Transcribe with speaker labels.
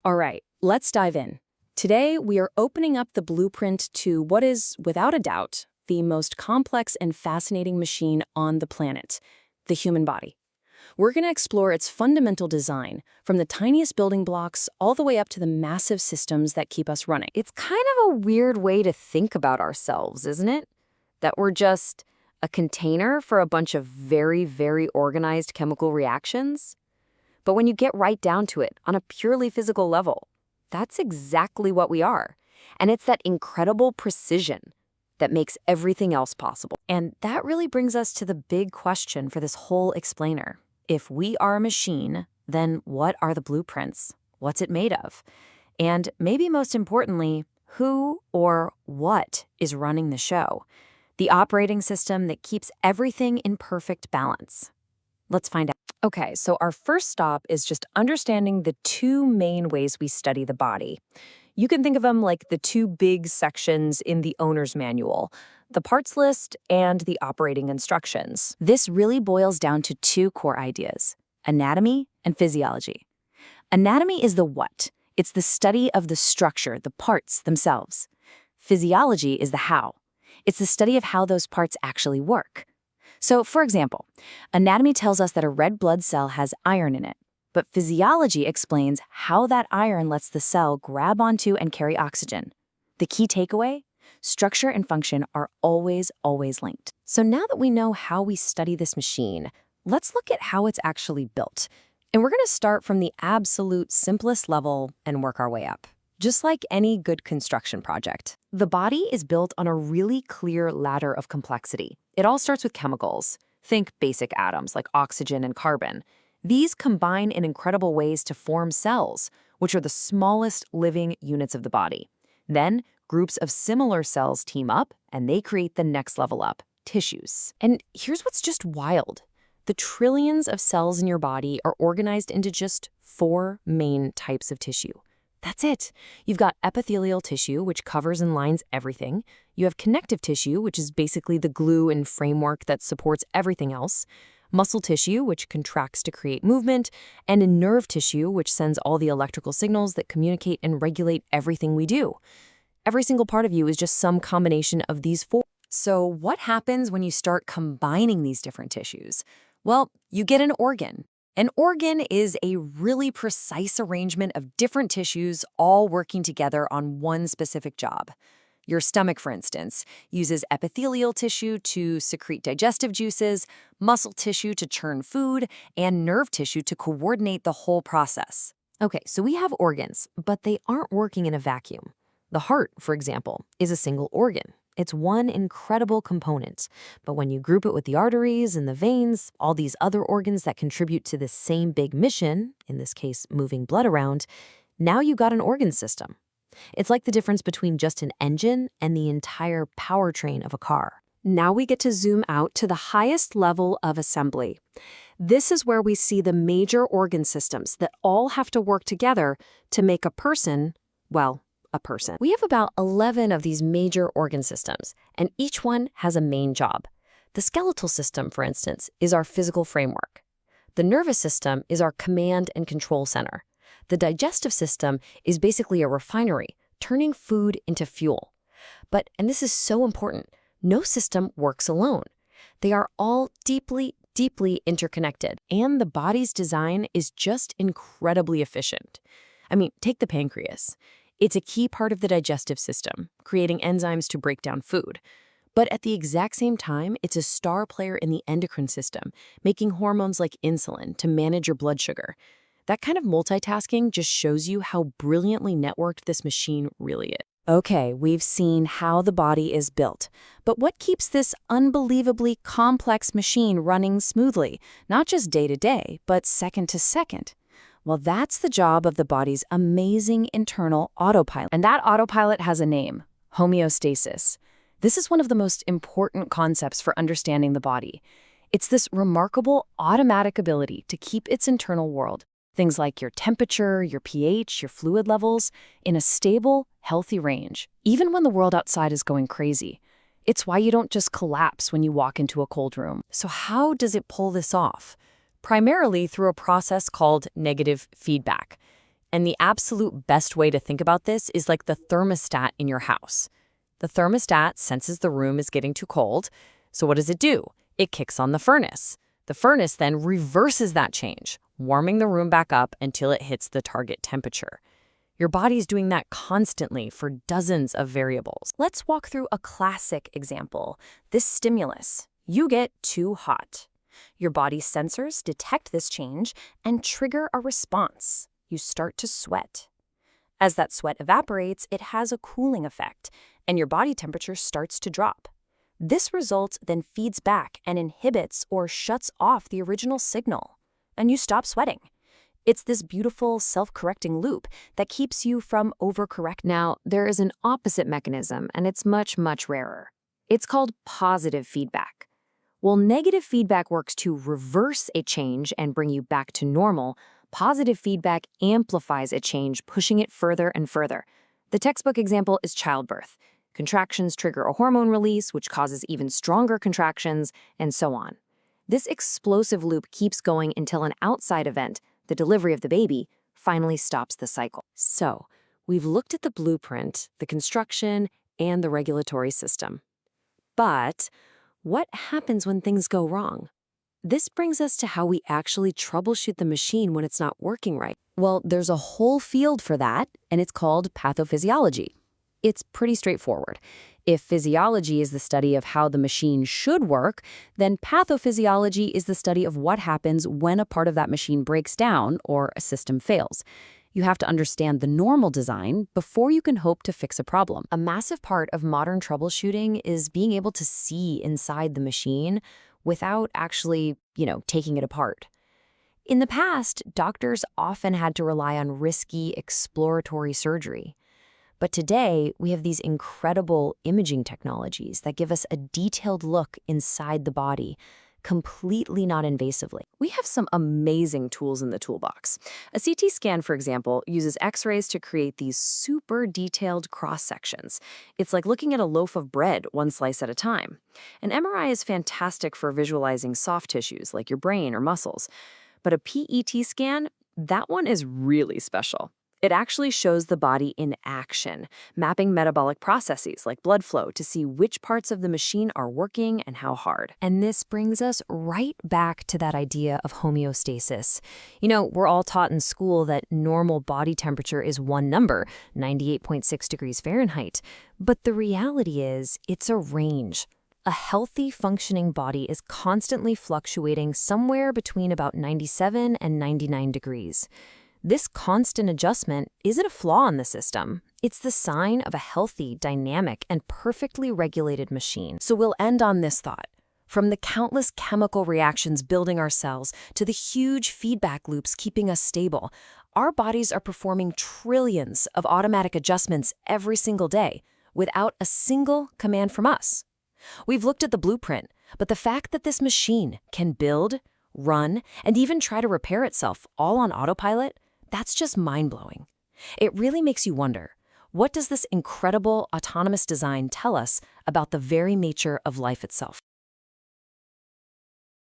Speaker 1: All right, let's dive in. Today, we are opening up the blueprint to what is, without a doubt, the most complex and fascinating machine on the planet, the human body. We're going to explore its fundamental design, from the tiniest building blocks all the way up to the massive systems that keep us running.
Speaker 2: It's kind of a weird way to think about ourselves, isn't it? That we're just a container for a bunch of very, very organized chemical reactions. But when you get right down to it, on a purely physical level, that's exactly what we are. And it's that incredible precision that makes everything else possible. And that really brings us to the big question for this whole explainer. If we are a machine, then what are the blueprints? What's it made of? And maybe most importantly, who or what is running the show? The operating system that keeps everything in perfect balance. Let's find out.
Speaker 1: Okay, so our first stop is just understanding the two main ways we study the body. You can think of them like the two big sections in the owner's manual, the parts list and the operating instructions. This really boils down to two core ideas: anatomy and physiology. Anatomy is the what. It's the study of the structure, the parts themselves. Physiology is the how. It's the study of how those parts actually work. So, for example, anatomy tells us that a red blood cell has iron in it, but physiology explains how that iron lets the cell grab onto and carry oxygen. The key takeaway? Structure and function are always linked. So now that we know how we study this machine, let's look at how it's actually built. And we're going to start from the absolute simplest level and work our way up. Just like any good construction project, the body is built on a really clear ladder of complexity. It all starts with chemicals. Think basic atoms like oxygen and carbon. These combine in incredible ways to form cells, which are the smallest living units of the body. Then, groups of similar cells team up, and they create the next level up, tissues. And here's what's just wild. The trillions of cells in your body are organized into just 4 main types of tissue. That's it. You've got epithelial tissue, which covers and lines everything. You have connective tissue, which is basically the glue and framework that supports everything else. Muscle tissue, which contracts to create movement. And a nerve tissue, which sends all the electrical signals that communicate and regulate everything we do. Every single part of you is just some combination of these 4. So what happens when you start combining these different tissues? Well, you get an organ. An organ is a really precise arrangement of different tissues all working together on one specific job. Your stomach, for instance, uses epithelial tissue to secrete digestive juices, muscle tissue to churn food, and nerve tissue to coordinate the whole process. Okay, so we have organs, but they aren't working in a vacuum. The heart, for example, is a single organ. It's one incredible component. But when you group it with the arteries and the veins, all these other organs that contribute to the same big mission, in this case, moving blood around, now you got an organ system. It's like the difference between just an engine and the entire powertrain of a car. Now we get to zoom out to the highest level of assembly. This is where we see the major organ systems that all have to work together to make a person, well, a person. We have about 11 of these major organ systems, and each one has a main job. The skeletal system, for instance, is our physical framework. The nervous system is our command and control center. The digestive system is basically a refinery, turning food into fuel. But, and this is so important, no system works alone. They are all deeply interconnected, and the body's design is just incredibly efficient. I mean, take the pancreas. It's a key part of the digestive system, creating enzymes to break down food. But at the exact same time, it's a star player in the endocrine system, making hormones like insulin to manage your blood sugar. That kind of multitasking just shows you how brilliantly networked this machine really is. Okay, we've seen how the body is built. But what keeps this unbelievably complex machine running smoothly, not just day to day, but second to second? Well, that's the job of the body's amazing internal autopilot. And that autopilot has a name: homeostasis. This is one of the most important concepts for understanding the body. It's this remarkable automatic ability to keep its internal world, things like your temperature, your pH, your fluid levels, in a stable, healthy range, even when the world outside is going crazy. It's why you don't just collapse when you walk into a cold room. So how does it pull this off? Primarily through a process called negative feedback.
Speaker 2: And the absolute best way to think about this is like the thermostat in your house. The thermostat senses the room is getting too cold, so what does it do? It kicks on the furnace. The furnace then reverses that change, warming the room back up until it hits the target temperature. Your body's doing that constantly for dozens of variables.
Speaker 1: Let's walk through a classic example. This stimulus. You get too hot. Your body's sensors detect this change and trigger a response. You start to sweat. As that sweat evaporates, it has a cooling effect, and your body temperature starts to drop. This result then feeds back and inhibits or shuts off the original signal, and you stop sweating. It's this beautiful self-correcting loop that keeps you from overcorrecting.
Speaker 2: Now, there is an opposite mechanism, and it's much, much rarer. It's called positive feedback. While negative feedback works to reverse a change and bring you back to normal, positive feedback amplifies a change, pushing it further and further. The textbook example is childbirth. Contractions trigger a hormone release, which causes even stronger contractions, and so on. This explosive loop keeps going until an outside event, the delivery of the baby, finally stops the cycle. So, we've looked at the blueprint, the construction, and the regulatory system. But what happens when things go wrong? This brings us to how we actually troubleshoot the machine when it's not working right. Well, there's a whole field for that, and it's called pathophysiology. It's pretty straightforward. If physiology is the study of how the machine should work, then pathophysiology is the study of what happens when a part of that machine breaks down or a system fails. You have to understand the normal design before you can hope to fix a problem. A massive part of modern troubleshooting is being able to see inside the machine without actually, taking it apart. In the past, doctors often had to rely on risky, exploratory surgery. But today, we have these incredible imaging technologies that give us a detailed look inside the body, completely not invasively. We have some amazing tools in the toolbox. A CT scan, for example, uses X-rays to create these super detailed cross-sections. It's like looking at a loaf of bread, one slice at a time. An MRI is fantastic for visualizing soft tissues like your brain or muscles. But a PET scan, that one is really special. It actually shows the body in action, mapping metabolic processes like blood flow to see which parts of the machine are working and how hard. And this brings us right back to that idea of homeostasis. We're all taught in school that normal body temperature is one number, 98.6 degrees Fahrenheit. But the reality is, it's a range. A healthy, functioning body is constantly fluctuating somewhere between about 97 and 99 degrees. This constant adjustment isn't a flaw in the system. It's the sign of a healthy, dynamic, and perfectly regulated machine. So we'll end on this thought. From the countless chemical reactions building our cells to the huge feedback loops keeping us stable, our bodies are performing trillions of automatic adjustments every single day without a single command from us. We've looked at the blueprint, but the fact that this machine can build, run, and even try to repair itself all on autopilot, that's just mind-blowing. It really makes you wonder, what does this incredible autonomous design tell us about the very nature of life itself?